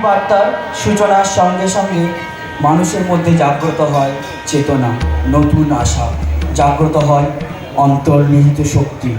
বার্তার সূচনার সঙ্গে সঙ্গে মানুষের মধ্যে জাগ্রত হয় চেতনা, নতুন আশা, জাগ্রত হয় অন্তর্নিহিত শক্তি।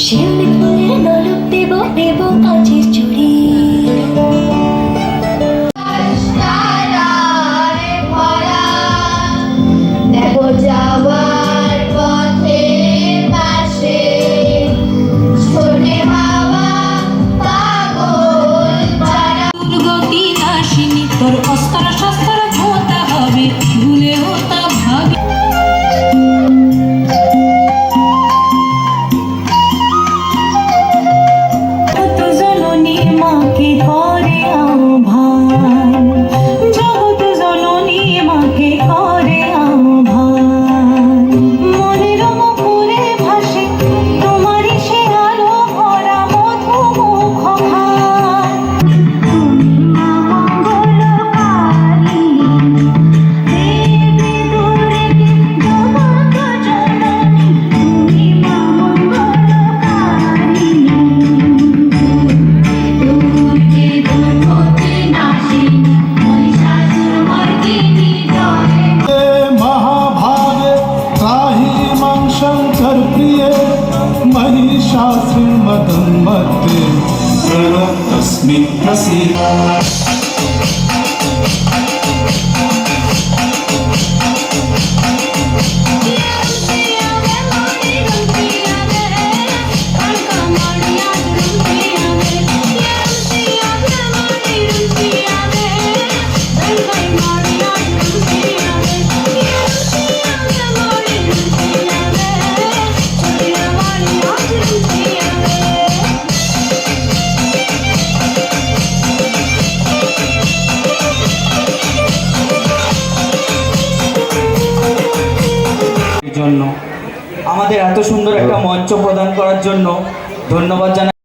শিউলি ফুলের নলক দেব দেব কাঁচের চুড়ি দেব যাওয়ার পথের পাশে ছোটে হাওয়া পাগল পাড়া দুর্গতি নাশিনী তোর অস্ত্র শস্ত্র হতে হবে ভুলেও তা ভাবি महिषासुरमदम्मत्ते तस्मै प्रसीद। জন্য আমাদের এত সুন্দর একটা মঞ্চ প্রদান করার জন্য ধন্যবাদ জানাই।